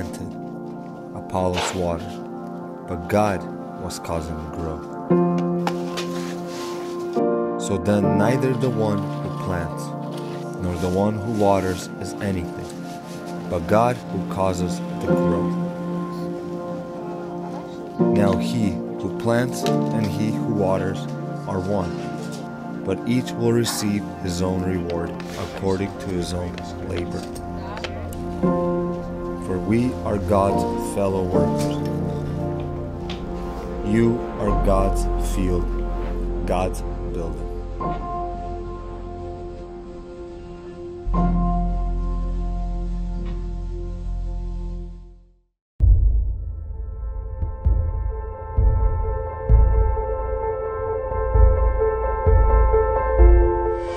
planted, Apollos watered, but God was causing the growth. So then neither the one who plants nor the one who waters is anything, but God who causes the growth. Now he who plants and he who waters are one, but each will receive his own reward according to his own labor. For we are God's fellow workers. You are God's field, God's building.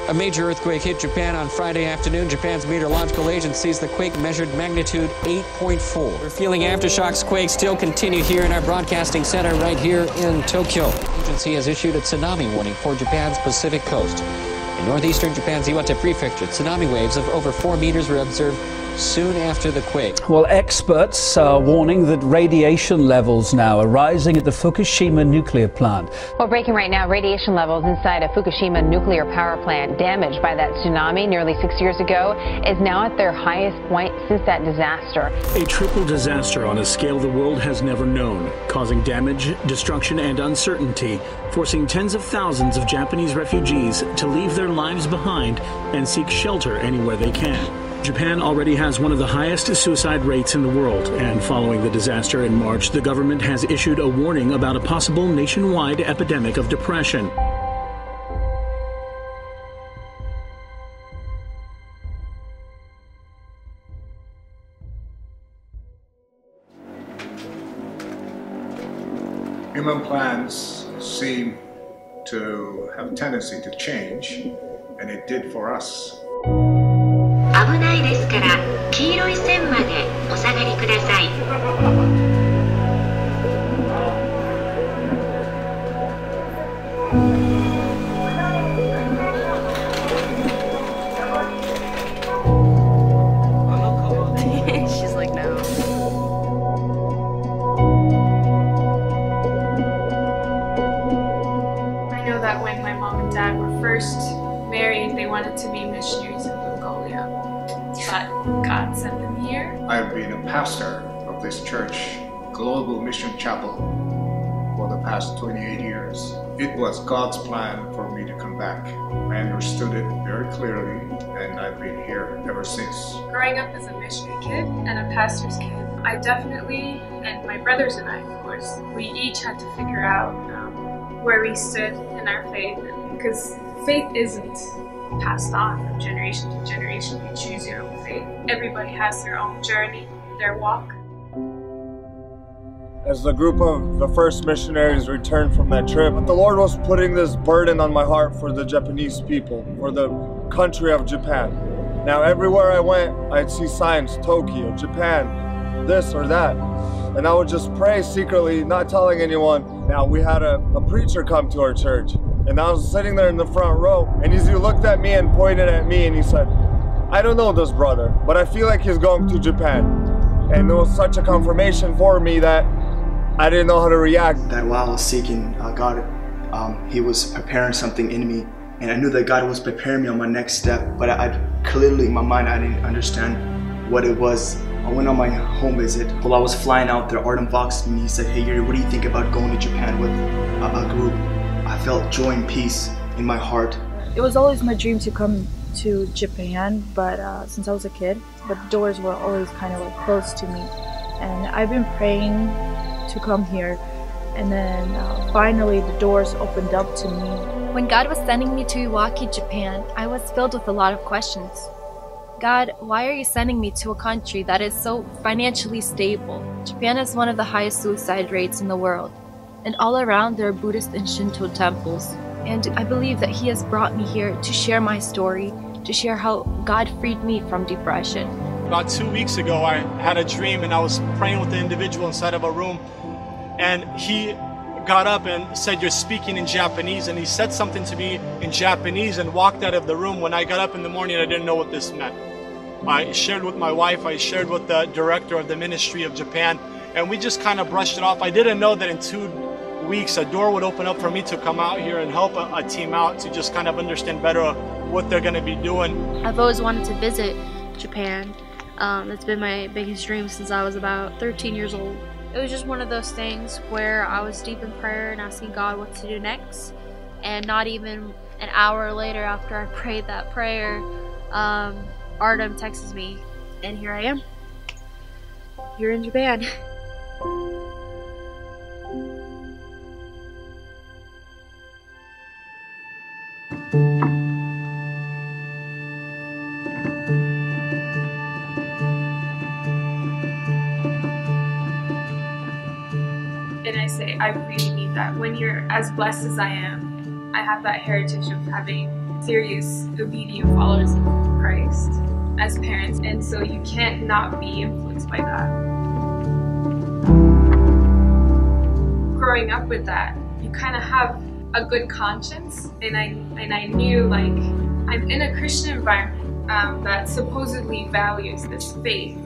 A major earthquake hit Japan on Friday afternoon. Japan's meteorological agency says the quake measured magnitude 8.4. We're feeling aftershocks. Quakes still continue here in our broadcasting center right here in Tokyo. The agency has issued a tsunami warning for Japan's Pacific coast. In northeastern Japan's Iwaki prefecture, tsunami waves of over 4 meters were observed soon after the quake. Well, experts are warning that radiation levels now are rising at the Fukushima nuclear plant. Well, breaking right now, radiation levels inside a Fukushima nuclear power plant damaged by that tsunami nearly 6 years ago is now at their highest point since that disaster. A triple disaster on a scale the world has never known, causing damage, destruction, and uncertainty, forcing tens of thousands of Japanese refugees to leave their lives behind and seek shelter anywhere they can. Japan already has one of the highest suicide rates in the world, and following the disaster in March, the government has issued a warning about a possible nationwide epidemic of depression. Human plans seem to have a tendency to change, and it did for us. 危ないですから黄色い線までお下がりください。She's like, no. I know that when my mom and dad were first married, they wanted to be missionaries in Mongolia. But God sent them here. I've been a pastor of this church, Global Mission Chapel, for the past 28 years. It was God's plan for me to come back. I understood it very clearly, and I've been here ever since. Growing up as a missionary kid and a pastor's kid, I definitely, and my brothers and I, of course, we each had to figure out where we stood in our faith, because faith isn't passed on from generation to generation. You choose your own faith. Everybody has their own journey, their walk. As the group of the first missionaries returned from that trip, the Lord was putting this burden on my heart for the Japanese people, for the country of Japan. Now everywhere I went, I'd see signs, Tokyo, Japan, this or that. And I would just pray secretly, not telling anyone. Now we had a preacher come to our church, and I was sitting there in the front row, and he looked at me and pointed at me, and he said, I don't know this brother, but I feel like he's going to Japan. And it was such a confirmation for me that I didn't know how to react. That while I was seeking God, He was preparing something in me, and I knew that God was preparing me on my next step, but I clearly in my mind I didn't understand what it was. I went on my home visit. While I was flying out there, Artem boxed me. He said, hey Yuri, what do you think about going to Japan with a group? I felt joy and peace in my heart. It was always my dream to come to Japan, but since I was a kid, but the doors were always kind of like closed to me. And I've been praying to come here, and then finally the doors opened up to me. When God was sending me to Iwaki, Japan, I was filled with a lot of questions. God, why are you sending me to a country that is so financially stable? Japan has one of the highest suicide rates in the world, and all around there are Buddhist and Shinto temples. And I believe that He has brought me here to share my story, to share how God freed me from depression. About 2 weeks ago, I had a dream, and I was praying with the individual inside of a room, and he got up and said, you're speaking in Japanese, and he said something to me in Japanese and walked out of the room. When I got up in the morning, I didn't know what this meant. I shared with my wife, I shared with the director of the Ministry of Japan, and we just kind of brushed it off. I didn't know that in 2 weeks a door would open up for me to come out here and help a team out to just kind of understand better what they're going to be doing. I've always wanted to visit Japan. It's been my biggest dream since I was about 13 years old. It was just one of those things where I was deep in prayer and asking God what to do next, and not even an hour later after I prayed that prayer, Artem texts me, and here I am, here in Japan. And I say, I really need that. When you're as blessed as I am, I have that heritage of having serious, obedient followers of Christ as parents, and so you can't not be influenced by that. Growing up with that, you kind of have a good conscience, and I knew, like, I'm in a Christian environment that supposedly values this faith,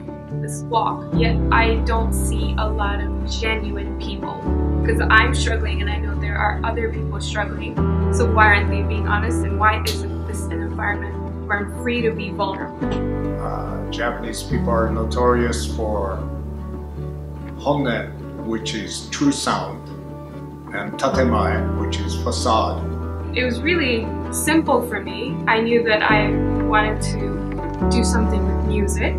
this walk, yet I don't see a lot of genuine people, because I'm struggling and I know there are other people struggling. So why aren't they being honest, and why isn't this an environment where I'm free to be vulnerable? Japanese people are notorious for honne, which is true sound, and tatemae, which is facade. It was really simple for me. I knew that I wanted to do something with music.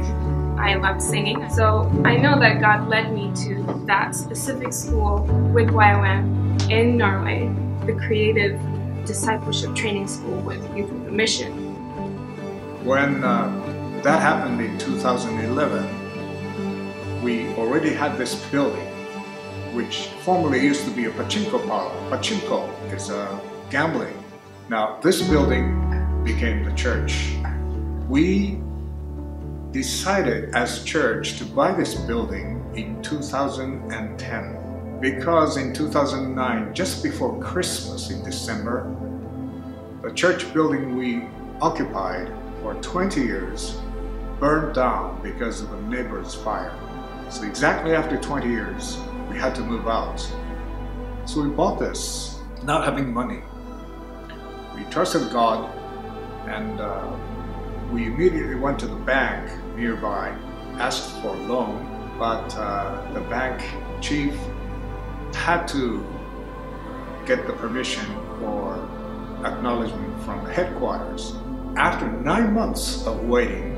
I love singing, so I know that God led me to that specific school with YOM in Norway, the Creative Discipleship Training School with Youth with a Mission. When that happened in 2011, we already had this building, which formerly used to be a pachinko parlor. Pachinko is gambling. Now this building became the church. We decided as a church to buy this building in 2010 because in 2009, just before Christmas in December, the church building we occupied for 20 years burned down because of a neighbor's fire. So exactly after 20 years, we had to move out. So we bought this, not having money. We trusted God, and we immediately went to the bank nearby, asked for a loan, but the bank chief had to get the permission or acknowledgement from the headquarters. After 9 months of waiting,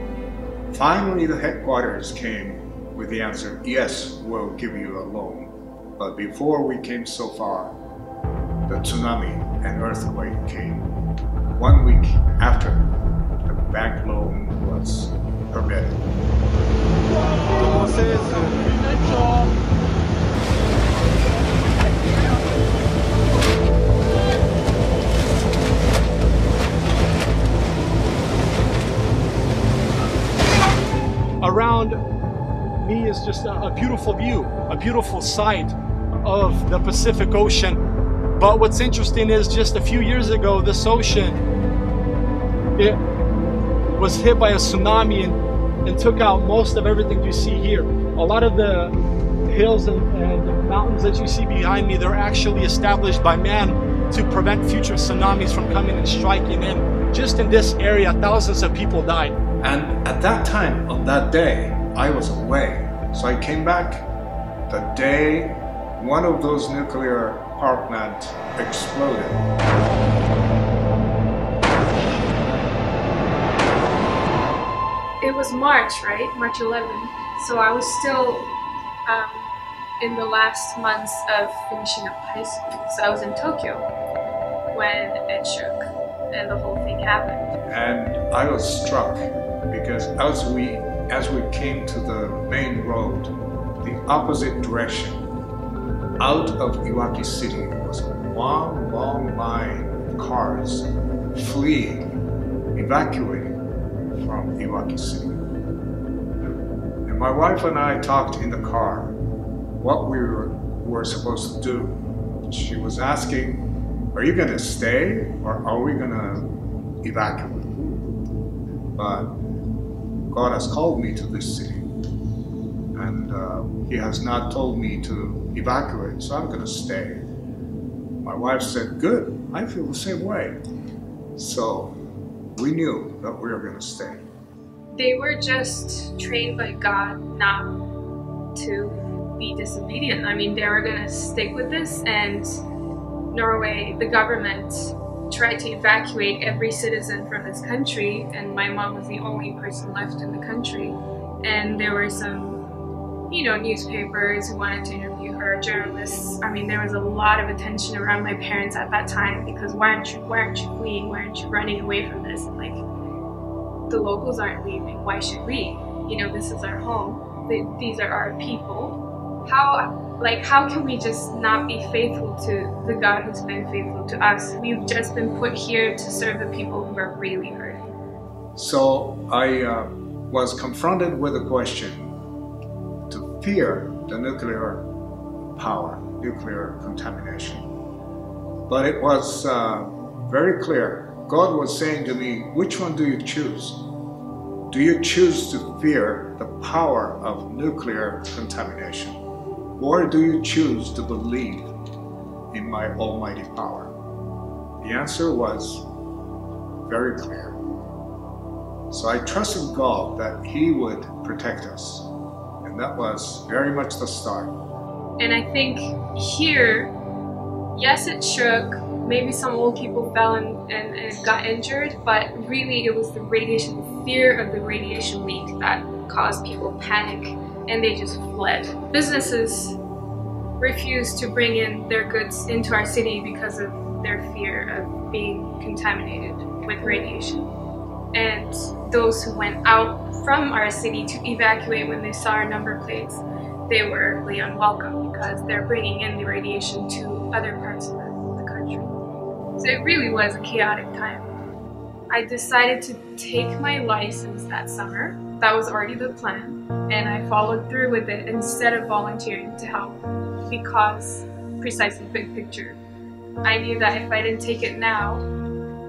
finally the headquarters came with the answer, yes, we'll give you a loan. But before we came so far, the tsunami and earthquake came. 1 week after, the bank loan was permitted. Around me is just a beautiful view, a beautiful sight of the Pacific Ocean. But what's interesting is just a few years ago, this ocean, it was hit by a tsunami and took out most of everything you see here. A lot of the hills and mountains that you see behind me, they're actually established by man to prevent future tsunamis from coming and striking in. Just in this area, thousands of people died. And at that time, on that day, I was away. So I came back the day one of those nuclear power plants exploded. It was March, right? March 11th. So I was still in the last months of finishing up high school. So I was in Tokyo when it shook and the whole thing happened. And I was struck because as we came to the main road, the opposite direction, out of Iwaki city was a long, long line of cars fleeing, evacuating from Iwaki city. And my wife and I talked in the car what we were supposed to do. She was asking, are you going to stay or are we going to evacuate? But God has called me to this city. And He has not told me to evacuate, so I'm going to stay. My wife said, good, I feel the same way. So we knew that we were going to stay. They were just trained by God not to be disobedient. I mean, they were going to stick with this, and Norway, the government, tried to evacuate every citizen from this country, and my mom was the only person left in the country. And there were some, newspapers who wanted to interview her, journalists. I mean, there was a lot of attention around my parents at that time because why aren't you fleeing? Why aren't you running away from this? And like, the locals aren't leaving. Why should we? This is our home. These are our people. How can we just not be faithful to the God who's been faithful to us? We've just been put here to serve the people who are really hurting. So I was confronted with a question to fear the nuclear power, nuclear contamination. But it was very clear. God was saying to me, which one do you choose? Do you choose to fear the power of nuclear contamination? Or do you choose to believe in my almighty power? The answer was very clear. So I trusted God that He would protect us. And that was very much the start. And I think here, yes, it shook. Maybe some old people fell and got injured, but really it was the radiation, fear of the radiation leak that caused people panic, and they just fled. Businesses refused to bring in their goods into our city because of their fear of being contaminated with radiation. And those who went out from our city to evacuate when they saw our number plates, they were really unwelcome because they're bringing in the radiation to other parts of the country. So it really was a chaotic time. I decided to take my license that summer. That was already the plan, and I followed through with it instead of volunteering to help because, precisely, big picture, I knew that if I didn't take it now,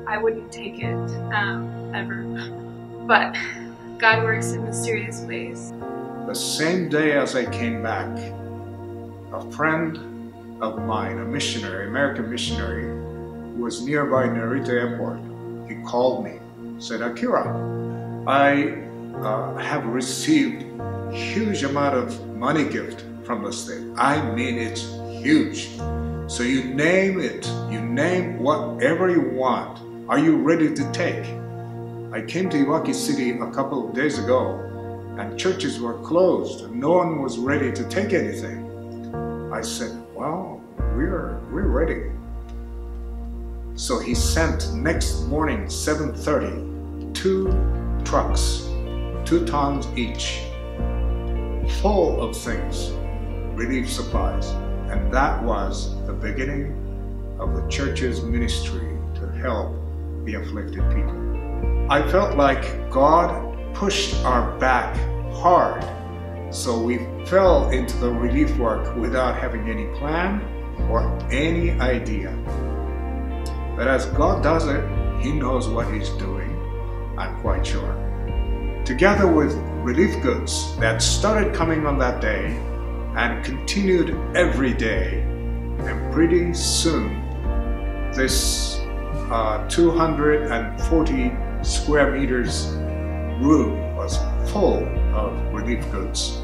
I wouldn't take it ever. But God works in mysterious ways. The same day as I came back, a friend of mine, a missionary, American missionary, who was nearby Narita Airport, he called me, said, Akira, I have received huge amount of money gift from the state. I mean, it's huge. So you name it, you name whatever you want. Are you ready to take? I came to Iwaki City a couple of days ago, and churches were closed, and no one was ready to take anything. I said, well, we're ready. So he sent next morning, 7:30, 2 trucks, 2 tons each, full of things, relief supplies. And that was the beginning of the church's ministry to help the afflicted people. I felt like God pushed our back hard, so we fell into the relief work without having any plan or any idea. But as God does it, He knows what He's doing, I'm quite sure. Together with relief goods that started coming on that day and continued every day, and pretty soon this 240 square meters room was full of relief goods.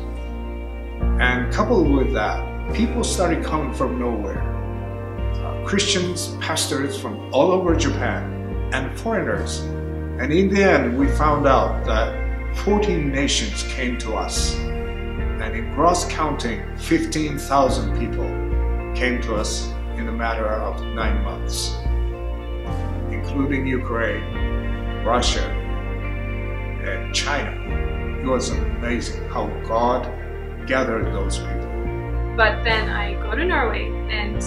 And coupled with that, people started coming from nowhere. Christians, pastors from all over Japan, and foreigners. And in the end, we found out that 14 nations came to us. And in gross counting, 15,000 people came to us in a matter of 9 months, including Ukraine, Russia, and China. It was amazing how God gathered those people. But then I go to Norway, and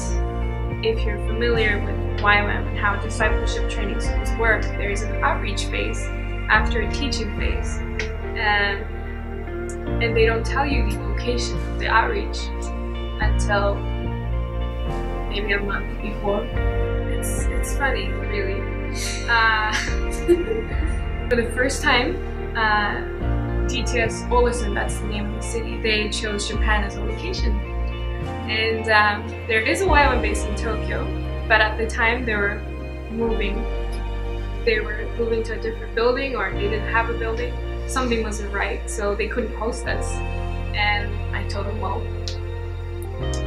if you're familiar with YWAM and how discipleship training schools work, there's an outreach phase after a teaching phase. And they don't tell you the location of the outreach until maybe a month before. It's funny, really. For the first time, TTS Olesen, that's the name of the city, they chose Japan as a location. And there is a YWAM base in Tokyo, but at the time they were moving to a different building, or they didn't have a building. Something wasn't right, so they couldn't host us. And I told them, well,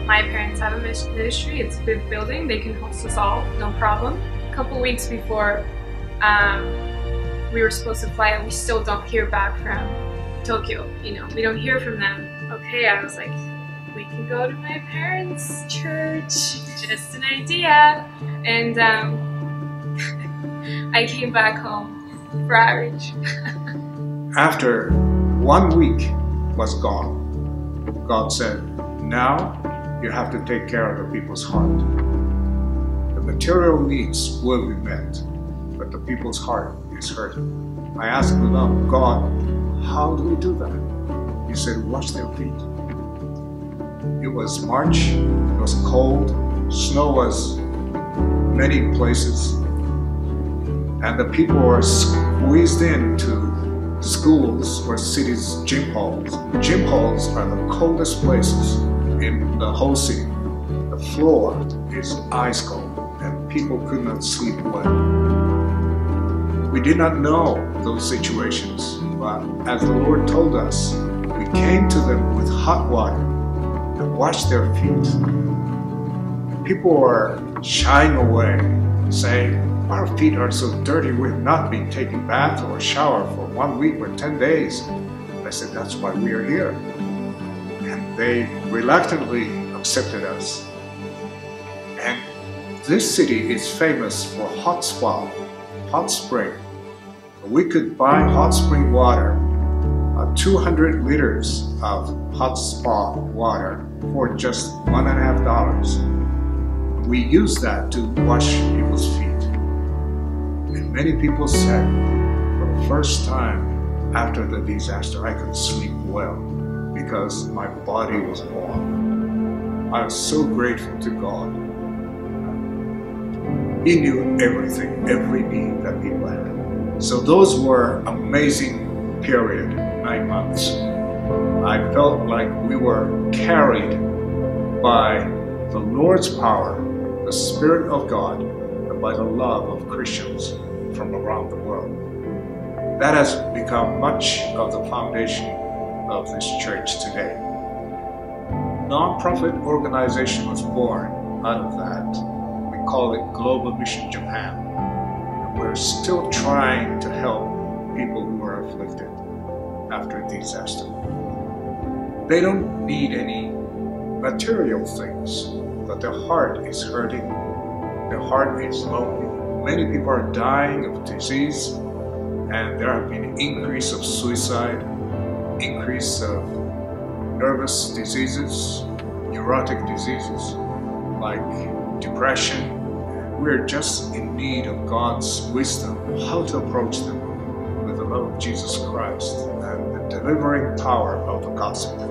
my parents have a ministry, it's a big building, they can host us all, no problem. A couple weeks before we were supposed to fly, and we still don't hear back from Tokyo, you know, we don't hear from them. Okay, I was like, we can go to my parents' church, just an idea. And I came back home for outreach. After 1 week was gone, God said, now you have to take care of the people's heart. The material needs will be met, but the people's heart is hurting. I asked them, God, how do we do that? He said, wash their feet. It was March, it was cold, snow was many places, and the people were squeezed into schools or cities' gym halls. Gym halls are the coldest places in the whole city. The floor is ice cold and people could not sleep well. We did not know those situations, but as the Lord told us, we came to them with hot water and washed their feet. People were shying away, saying, our feet are so dirty, we have not been taking bath or shower for 1 week or 10 days. I said, that's why we are here. And they reluctantly accepted us. And this city is famous for hot spa, hot spring. We could buy hot spring water, 200 liters of hot spa water for just $1.50. We use that to wash people's feet. And many people said, for the first time after the disaster, I could sleep well because my body was warm. I was so grateful to God. He knew everything, every need that people had. So those were amazing period, 9 months. I felt like we were carried by the Lord's power, the Spirit of God, and by the love of Christians from around the world. That has become much of the foundation of this church today. Non-profit organization was born out of that. We call it Global Mission Japan. And we're still trying to help people who are afflicted after a disaster. They don't need any material things, but their heart is hurting, their heart is lonely. Many people are dying of disease, and there have been an increase of suicide, increase of nervous diseases, neurotic diseases like depression. We're just in need of God's wisdom, how to approach them with the love of Jesus Christ and the delivering power of the gospel.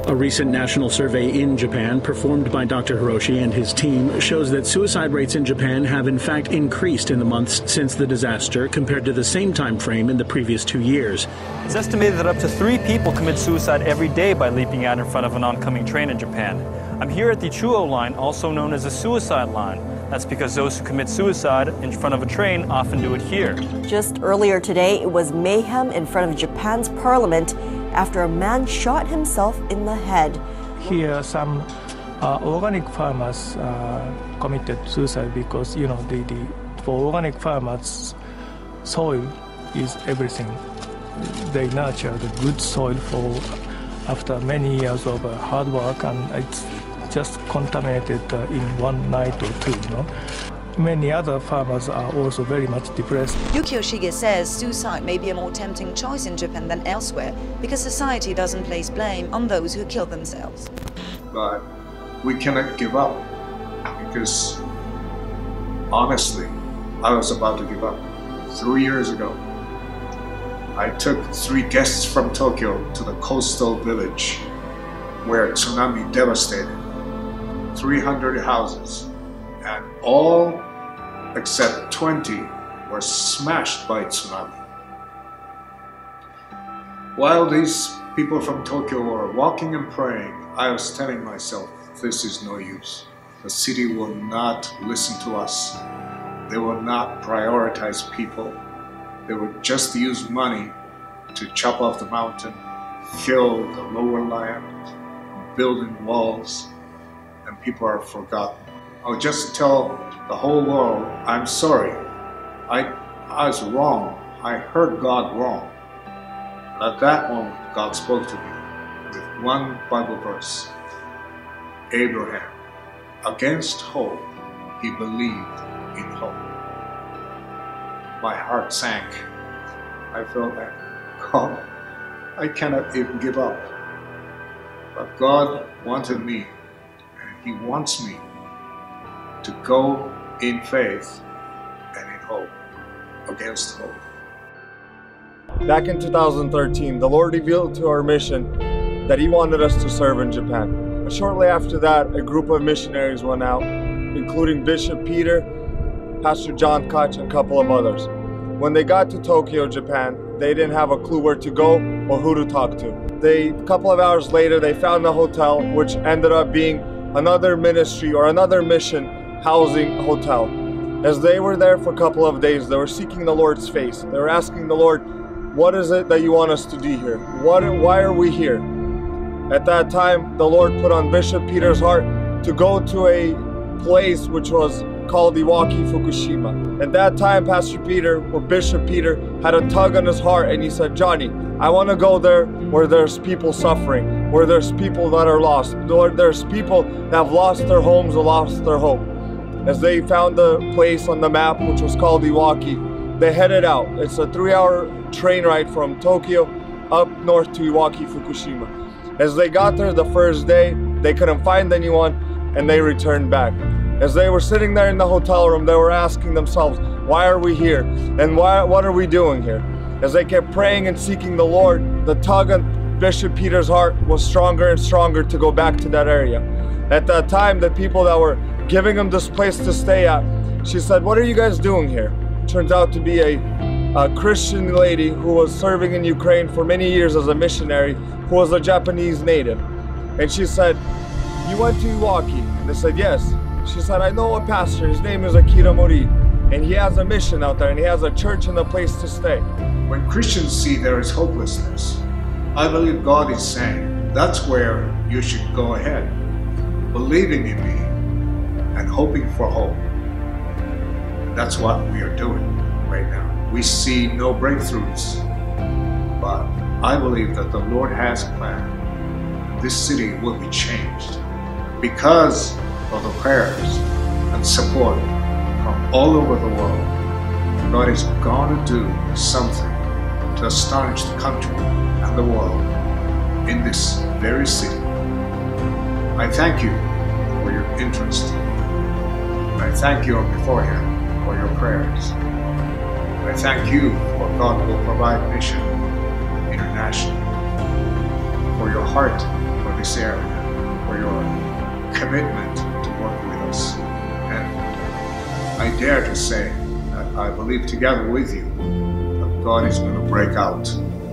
A recent national survey in Japan performed by Dr. Hiroshi and his team shows that suicide rates in Japan have in fact increased in the months since the disaster compared to the same time frame in the previous 2 years. It's estimated that up to 3 people commit suicide every day by leaping out in front of an oncoming train in Japan. I'm here at the Chuo line, also known as the suicide line. That's because those who commit suicide in front of a train often do it here. Just earlier today, it was mayhem in front of Japan's parliament after a man shot himself in the head. Here, some organic farmers committed suicide because, you know, for organic farmers, soil is everything. They nurture the good soil for after many years of hard work, and it's just contaminated in one night or two, you know. Many other farmers are also very much depressed. Yukio Shige says suicide may be a more tempting choice in Japan than elsewhere because society doesn't place blame on those who kill themselves. But we cannot give up because honestly, I was about to give up 3 years ago. I took 3 guests from Tokyo to the coastal village where tsunami devastated 300 houses, and all except 20 were smashed by tsunami. While these people from Tokyo were walking and praying, I was telling myself, this is no use. The city will not listen to us. They will not prioritize people. They will just use money to chop off the mountain, fill the lower land, building walls, and people are forgotten. I'll just tell the whole world, I'm sorry. I was wrong. I heard God wrong. And at that moment, God spoke to me with one Bible verse. Abraham, against hope, he believed in hope. My heart sank. I felt like, God, I cannot even give up. But God wanted me, and He wants me to go in faith and in hope, against hope. Back in 2013, the Lord revealed to our mission that He wanted us to serve in Japan. Shortly after that, a group of missionaries went out, including Bishop Peter, Pastor John Koch, and a couple of others. When they got to Tokyo, Japan, they didn't have a clue where to go or who to talk to. A couple of hours later, they found a hotel, which ended up being another ministry or another mission housing hotel. As they were there for a couple of days, they were seeking the Lord's face. They were asking the Lord, what is it that you want us to do here? Why are we here? At that time, the Lord put on Bishop Peter's heart to go to a place which was called Iwaki, Fukushima. At that time, Pastor Peter, or Bishop Peter, had a tug on his heart, and he said, Johnny, I want to go there where there's people suffering, where there's people that are lost, where there's people that have lost their homes or lost their hope. As they found the place on the map, which was called Iwaki, they headed out. It's a 3-hour train ride from Tokyo up north to Iwaki, Fukushima. As they got there the first day, they couldn't find anyone, and they returned back. As they were sitting there in the hotel room, they were asking themselves, why are we here? And what are we doing here? As they kept praying and seeking the Lord, the tug on Bishop Peter's heart was stronger and stronger to go back to that area. At that time, the people that were giving him this place to stay at, she said, what are you guys doing here? Turns out to be a Christian lady who was serving in Ukraine for many years as a missionary, who was a Japanese native. And she said, you went to Iwaki? And they said, yes. She said, I know a pastor, his name is Akira Mori, and he has a mission out there, and he has a church and a place to stay. When Christians see there is hopelessness, I believe God is saying, that's where you should go ahead, believing in me and hoping for hope. That's what we are doing right now. We see no breakthroughs, but I believe that the Lord has a plan. This city will be changed because of the prayers and support from all over the world. God is going to do something to astonish the country and the world in this very city. I thank you for your interest. I thank you beforehand for your prayers. I thank you for God will provide mission internationally, for your heart for this area, for your commitment to work with us. And I dare to say that I believe together with you that God is going to break out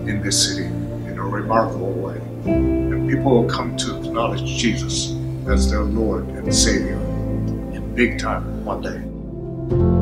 in this city in a remarkable way. And people will come to acknowledge Jesus as their Lord and Savior in big time one day.